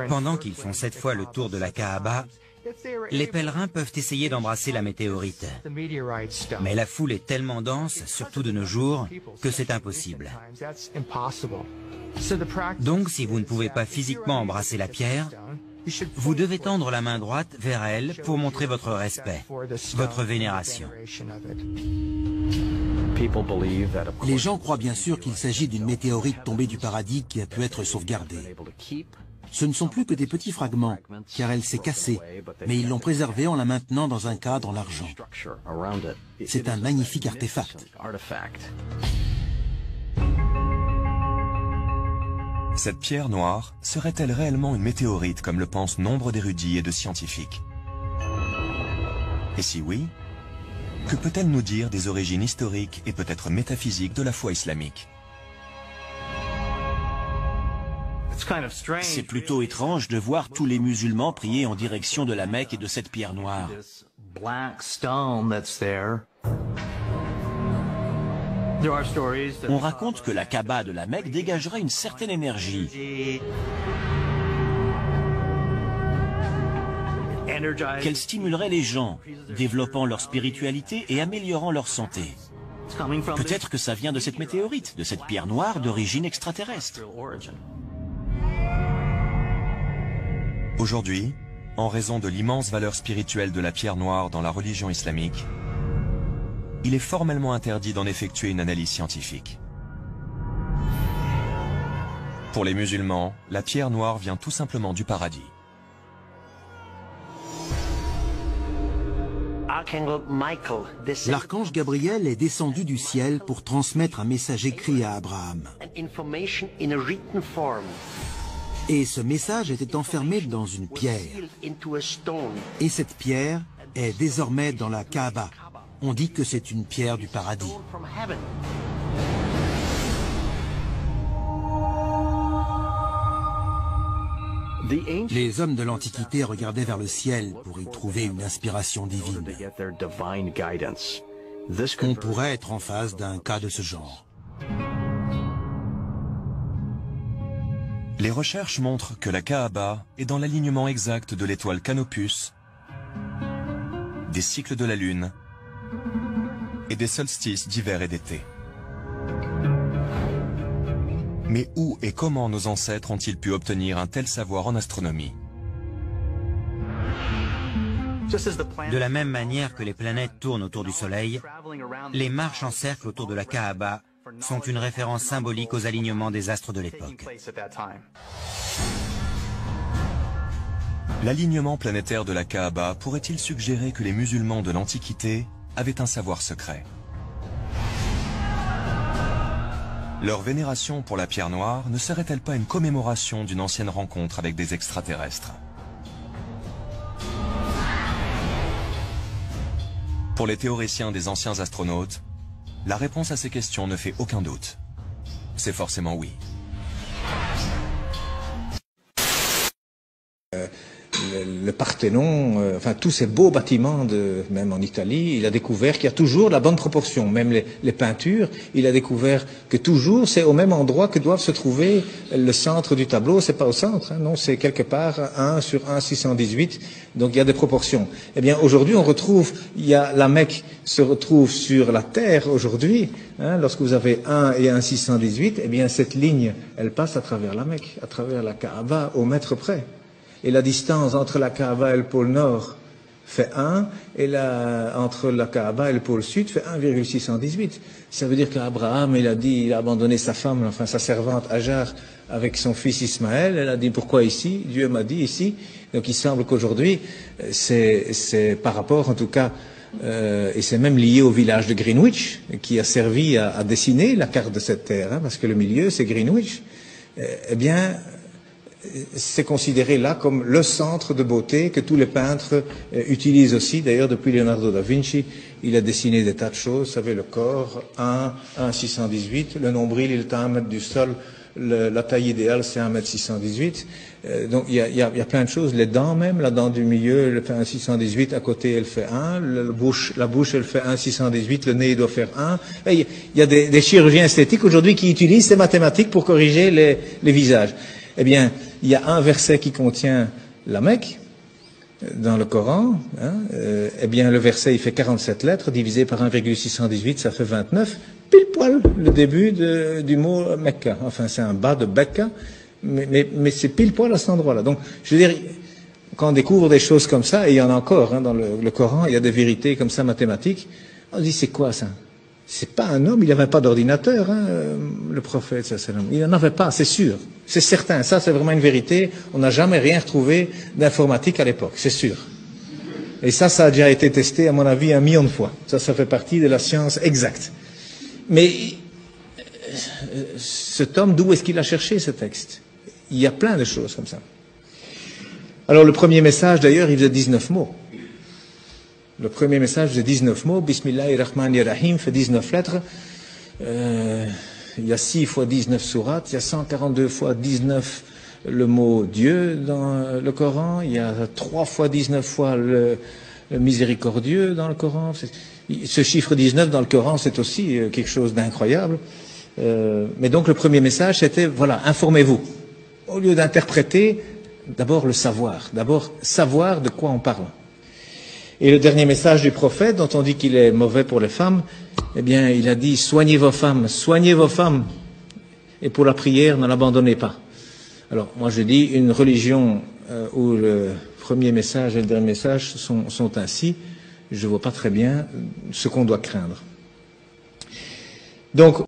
Pendant qu'ils font 7 fois le tour de la Kaaba, les pèlerins peuvent essayer d'embrasser la météorite. Mais la foule est tellement dense, surtout de nos jours, que c'est impossible. Donc, si vous ne pouvez pas physiquement embrasser la pierre, vous devez tendre la main droite vers elle pour montrer votre respect, votre vénération. Les gens croient bien sûr qu'il s'agit d'une météorite tombée du paradis qui a pu être sauvegardée. Ce ne sont plus que des petits fragments, car elle s'est cassée, mais ils l'ont préservée en la maintenant dans un cadre en argent. C'est un magnifique artefact. Cette pierre noire serait-elle réellement une météorite comme le pensent nombre d'érudits et de scientifiques? Et si oui, que peut-elle nous dire des origines historiques et peut-être métaphysiques de la foi islamique? C'est plutôt étrange de voir tous les musulmans prier en direction de la Mecque et de cette pierre noire. On raconte que la Kaaba de la Mecque dégagerait une certaine énergie, qu'elle stimulerait les gens, développant leur spiritualité et améliorant leur santé. Peut-être que ça vient de cette météorite, de cette pierre noire d'origine extraterrestre. Aujourd'hui, en raison de l'immense valeur spirituelle de la pierre noire dans la religion islamique, il est formellement interdit d'en effectuer une analyse scientifique. Pour les musulmans, la pierre noire vient tout simplement du paradis. L'archange Gabriel est descendu du ciel pour transmettre un message écrit à Abraham. Et ce message était enfermé dans une pierre. Et cette pierre est désormais dans la Kaaba. On dit que c'est une pierre du paradis. Les hommes de l'Antiquité regardaient vers le ciel pour y trouver une inspiration divine. On pourrait être en face d'un cas de ce genre. Les recherches montrent que la Kaaba est dans l'alignement exact de l'étoile Canopus, des cycles de la Lune et des solstices d'hiver et d'été. Mais où et comment nos ancêtres ont-ils pu obtenir un tel savoir en astronomie? De la même manière que les planètes tournent autour du Soleil, les marches en cercle autour de la Kaaba sont une référence symbolique aux alignements des astres de l'époque. L'alignement planétaire de la Kaaba pourrait-il suggérer que les musulmans de l'Antiquité avaient un savoir secret? Leur vénération pour la pierre noire ne serait-elle pas une commémoration d'une ancienne rencontre avec des extraterrestres? Pour les théoriciens des anciens astronautes, la réponse à ces questions ne fait aucun doute. C'est forcément oui. Le Parthénon, enfin tous ces beaux bâtiments, même en Italie, il a découvert qu'il y a toujours la bonne proportion. Même les peintures, il a découvert que toujours c'est au même endroit que doivent se trouver le centre du tableau. C'est pas au centre, hein, non, c'est quelque part 1 sur 1,618. Donc il y a des proportions. Eh bien aujourd'hui on retrouve, la Mecque se retrouve sur la terre aujourd'hui. Hein, lorsque vous avez 1 et 1,618, eh bien cette ligne, elle passe à travers la Mecque, à travers la Kaaba au mètre près. Et la distance entre la Kaaba et le pôle Nord fait 1, et entre la Kaaba et le pôle Sud fait 1,618. Ça veut dire qu'Abraham, il a abandonné sa femme, enfin sa servante Hajar, avec son fils Ismaël. Elle a dit, pourquoi ici? Dieu m'a dit ici. Donc il semble qu'aujourd'hui, c'est par rapport en tout cas, et c'est même lié au village de Greenwich, qui a servi à dessiner la carte de cette terre, hein, parce que le milieu c'est Greenwich. Eh bien, c'est considéré là comme le centre de beauté que tous les peintres utilisent aussi. D'ailleurs, depuis Leonardo da Vinci, il a dessiné des tas de choses. Vous savez, le corps, 1,618, le nombril, il est à 1 mètre du sol, la taille idéale c'est 1,618 m. Donc il y a plein de choses. Les dents même, la dent du milieu elle fait 1,618 m, à côté elle fait 1, la bouche elle fait 1,618 m, le nez il doit faire 1. Il y a des chirurgiens esthétiques aujourd'hui qui utilisent ces mathématiques pour corriger les visages. Eh bien, il y a un verset qui contient la Mecque dans le Coran, eh bien le verset il fait 47 lettres, divisé par 1,618, ça fait 29, pile poil le début du mot Mecca. Enfin c'est un bas de Becca, mais c'est pile poil à cet endroit-là. Donc je veux dire, quand on découvre des choses comme ça, et il y en a encore dans le Coran, il y a des vérités comme ça mathématiques, on se dit c'est quoi ça? C'est pas un homme, il n'avait pas d'ordinateur, le prophète, il n'en avait pas, c'est sûr, c'est certain, ça c'est vraiment une vérité, on n'a jamais rien retrouvé d'informatique à l'époque, c'est sûr. Et ça a déjà été testé à mon avis 1 million de fois, ça fait partie de la science exacte. Mais cet homme, d'où est-ce qu'il a cherché ce texte? Il y a plein de choses comme ça. Alors le premier message d'ailleurs, il faisait 19 mots. Le premier message faisait 19 mots, Bismillahirrahmanirrahim, fait 19 lettres. Il y a 6 fois 19 sourates, il y a 142 fois 19 le mot Dieu dans le Coran, il y a 3 fois 19 fois le miséricordieux dans le Coran. Ce chiffre 19 dans le Coran, c'est aussi quelque chose d'incroyable. Mais donc le premier message, c'était, voilà, informez-vous. Au lieu d'interpréter, d'abord le savoir. D'abord savoir de quoi on parle. Et le dernier message du prophète, dont on dit qu'il est mauvais pour les femmes, eh bien, il a dit, soignez vos femmes, et pour la prière, ne l'abandonnez pas. Alors, moi je dis, une religion où le premier message et le dernier message sont ainsi, je ne vois pas très bien ce qu'on doit craindre. Donc,